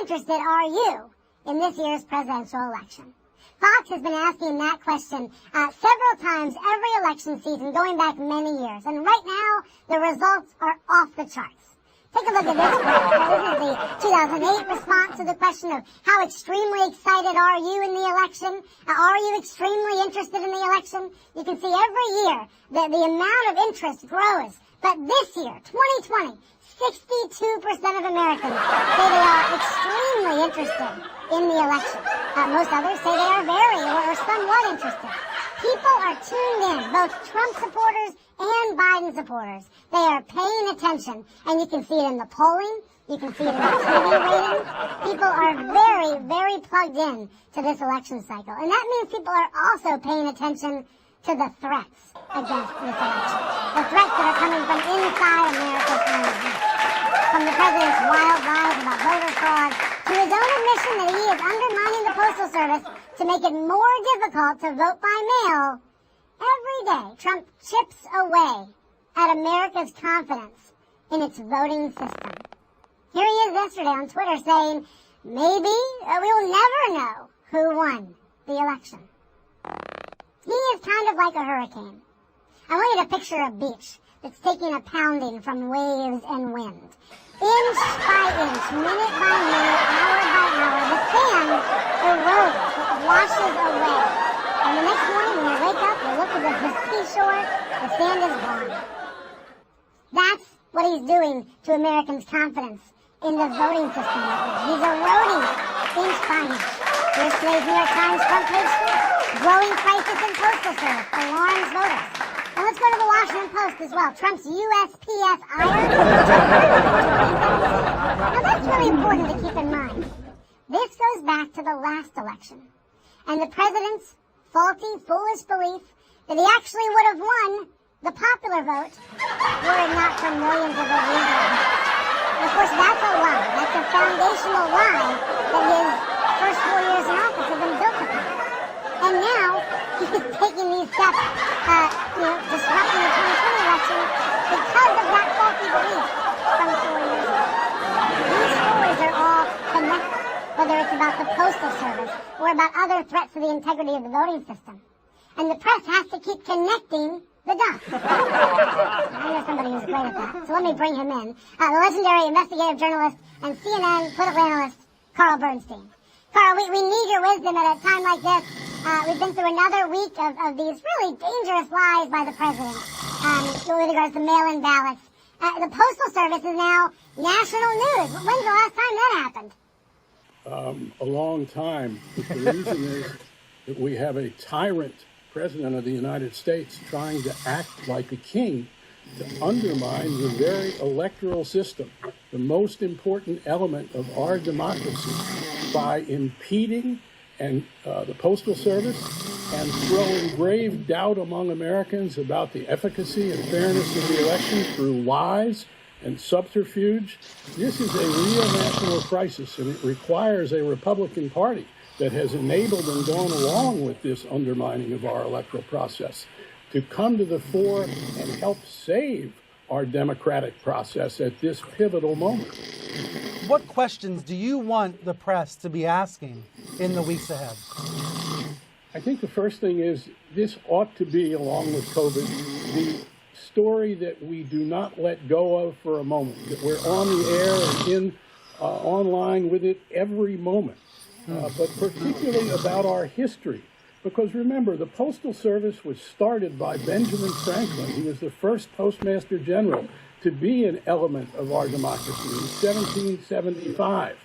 interested are you in this year's presidential election? Fox has been asking that question several times every election season going back many years. And right now, the results are off the charts. Take a look at this graph. This is the 2008 response to the question of how extremely excited are you in the election? Are you extremely interested in the election? You can see every year that the amount of interest grows. But this year, 2020, 62% of Americans say they are extremely interested in the election. Most others say they are very or somewhat interested. People are tuned in, both Trump supporters and Biden supporters. They are paying attention, and you can see it in the polling. You can see it in the TV ratings. People are very, very plugged in to this election cycle. And that means people are also paying attention to the threats against this election. The threats that are coming from inside America's home. From the president's wild lies about voter fraud to his own admission that he is undermining the Postal Service to make it more difficult to vote by mail. Every day, Trump chips away at America's confidence in its voting system. Here he is yesterday on Twitter saying, maybe we'll never know who won the election. He is kind of like a hurricane. I want you to picture a beach that's taking a pounding from waves and wind. Inch by inch, minute by minute, hour by hour, the sand erodes, it washes away. And the next morning when you wake up, you look at the seashore, the sand is gone. That's what he's doing to Americans' confidence in the voting system right now. He's eroding it inch by inch. Here's today's New York Times front page story. Growing crisis in Postal Service alarms voters. And let's go to the Washington Post as well. Trump's USPS ire. Now that's really important to keep in mind. This goes back to the last election. And the president's faulty, foolish belief that he actually would have won the popular vote were it not for millions of illegal votes. And of course, that's a lie. That's a foundational lie that his first 4 years in office have been built upon. And now he's taking these steps, disrupting the 2020 election because of that faulty belief from 4 years ago. These stories are all connected, whether it's about the Postal Service or about other threats to the integrity of the voting system. And the press has to keep connecting the dots. I know somebody who's great at that, so let me bring him in. The legendary investigative journalist and CNN political analyst, Carl Bernstein. Carl, we need your wisdom at a time like this. We've been through another week of these really dangerous lies by the president with regards to mail-in ballots. The Postal Service is now national news. When's the last time that happened? A long time. The reason is that we have a tyrant president of the United States trying to act like a king to undermine the very electoral system, the most important element of our democracy, by impeding the Postal Service and throwing grave doubt among Americans about the efficacy and fairness of the election through lies and subterfuge. This is a real national crisis, and it requires a Republican Party that has enabled and gone along with this undermining of our electoral process to come to the fore and help save our democratic process at this pivotal moment. What questions do you want the press to be asking in the weeks ahead? I think the first thing is this ought to be, along with COVID, the story that we do not let go of for a moment, that we're on the air and online with it every moment, but particularly about our history. Because remember, the Postal Service was started by Benjamin Franklin. He was the first Postmaster General to be an element of our democracy in 1775.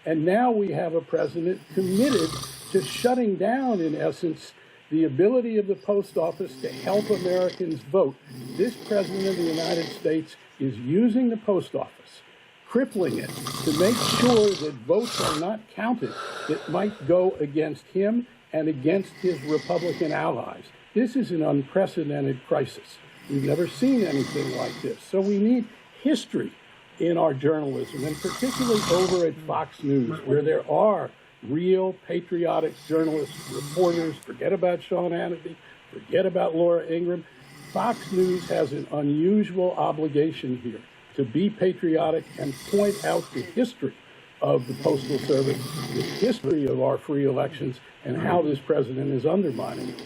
And now we have a president committed to shutting down, in essence, the ability of the post office to help Americans vote. This president of the United States is using the post office, crippling it, to make sure that votes are not counted that might go against him and against his Republican allies. This is an unprecedented crisis. We've never seen anything like this. So we need history in our journalism, and particularly over at Fox News, where there are real patriotic journalists, reporters. Forget about Sean Hannity, forget about Laura Ingraham. Fox News has an unusual obligation here to be patriotic and point out the history of the Postal Service, the history of our free elections, and how this president is undermining it.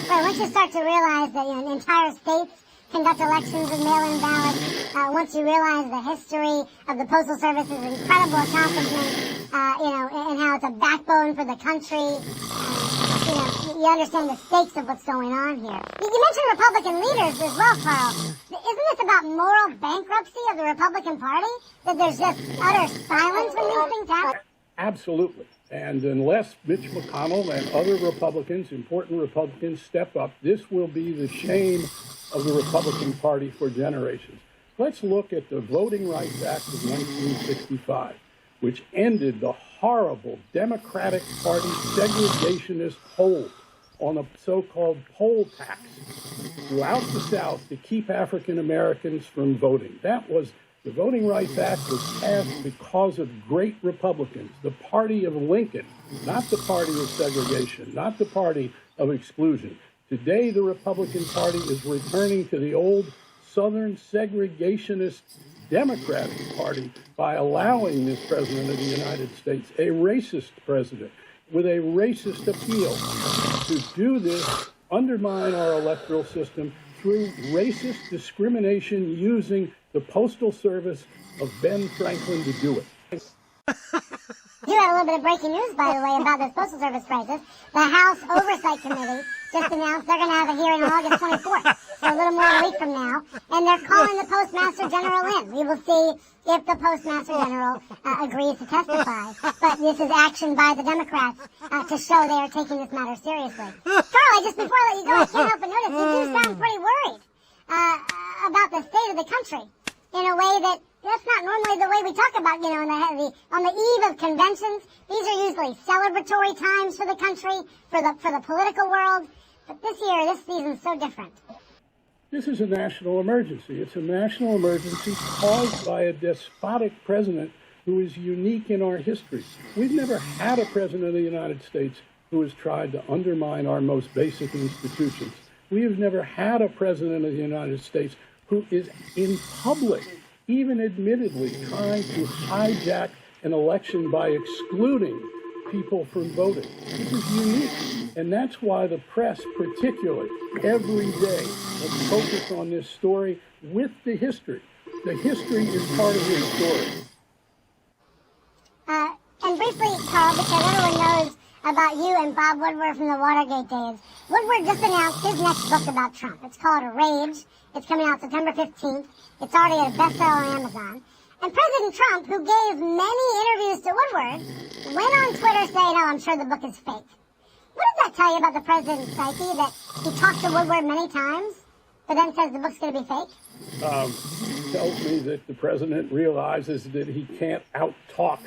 Right, once you start to realize that entire states conduct elections with mail-in ballots, once you realize the history of the Postal Service's incredible accomplishment, and how it's a backbone for the country, you understand the stakes of what's going on here. You mentioned Republican leaders as well, Carl. Isn't this about moral bankruptcy of the Republican Party? That there's just utter silence when these things happen? Absolutely. And unless Mitch McConnell and other Republicans, important Republicans, step up, this will be the shame of the Republican Party for generations. Let's look at the Voting Rights Act of 1965, which ended the horrible Democratic Party segregationist hold on a so-called poll tax throughout the South to keep African Americans from voting. The Voting Rights Act was passed because of great Republicans, the party of Lincoln, not the party of segregation, not the party of exclusion. Today, the Republican Party is returning to the old Southern segregationist Democratic Party by allowing this president of the United States, a racist president, with a racist appeal, to do this, undermine our electoral system through racist discrimination using the Postal Service of Ben Franklin to do it. You have a little bit of breaking news, by the way, about this Postal Service crisis. The House Oversight Committee just announced they're going to have a hearing on August 24th, so a little more than a week from now, and they're calling the Postmaster General in. We will see if the Postmaster General agrees to testify. But this is action by the Democrats to show they are taking this matter seriously. Carl, just before I let you go, I can't help but notice you do sound pretty worried about the state of the country in a way that's not normally the way we talk about, on the eve of conventions. These are usually celebratory times for the country, for the political world. But this season's so different. This is a national emergency. It's a national emergency caused by a despotic president who is unique in our history. We've never had a president of the United States who has tried to undermine our most basic institutions. We have never had a president of the United States who is in public, even admittedly, trying to hijack an election by excluding people from voting. This is unique, and that's why the press, particularly, every day, must focus on this story with the history. The history is part of this story. And briefly, Carl, because everyone knows about you and Bob Woodward from the Watergate days, Woodward just announced his next book about Trump. It's called Rage. It's coming out September 15th. It's already a bestseller on Amazon. And President Trump, who gave many interviews to Woodward, went on Twitter saying, I'm sure the book is fake. What does that tell you about the president's psyche, that he talked to Woodward many times, but then says the book's going to be fake? Tells me that the president realizes that he can't out-talk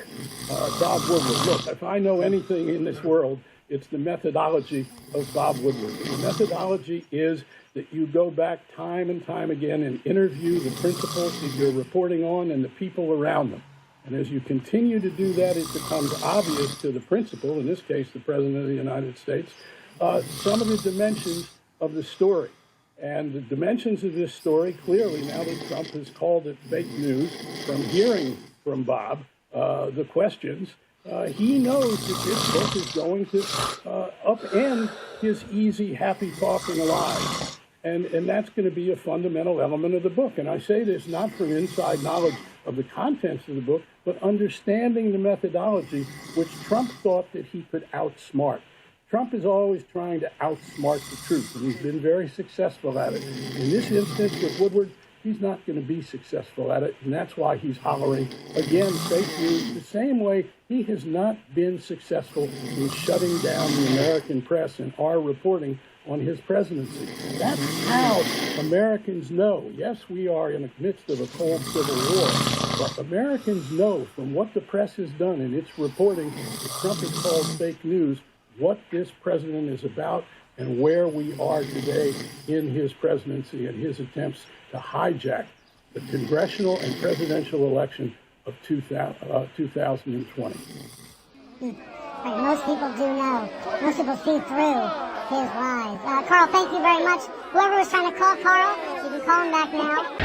Bob Woodward. Look, if I know anything in this world, it's the methodology of Bob Woodward. The methodology is that you go back time and time again and interview the principals that you're reporting on and the people around them. And as you continue to do that, it becomes obvious to the principal, in this case the President of the United States, some of the dimensions of the story. And the dimensions of this story, clearly, now that Trump has called it fake news, from hearing from Bob the questions, he knows that this book is going to upend his easy, happy talking lies. And that's going to be a fundamental element of the book. And I say this not from inside knowledge of the contents of the book, but understanding the methodology which Trump thought that he could outsmart. Trump is always trying to outsmart the truth, and he's been very successful at it. In this instance with Woodward, he's not going to be successful at it, and that's why he's hollering, again, fake news, the same way he has not been successful in shutting down the American press and our reporting on his presidency. That's how Americans know. Yes, we are in the midst of a cold civil war, but Americans know from what the press has done in its reporting that Trump has called fake news, what this president is about and where we are today in his presidency and his attempts to hijack the congressional and presidential election of 2020. Most people do know. Most people see through his lies. Carl, thank you very much. Whoever was trying to call Carl, you can call him back now.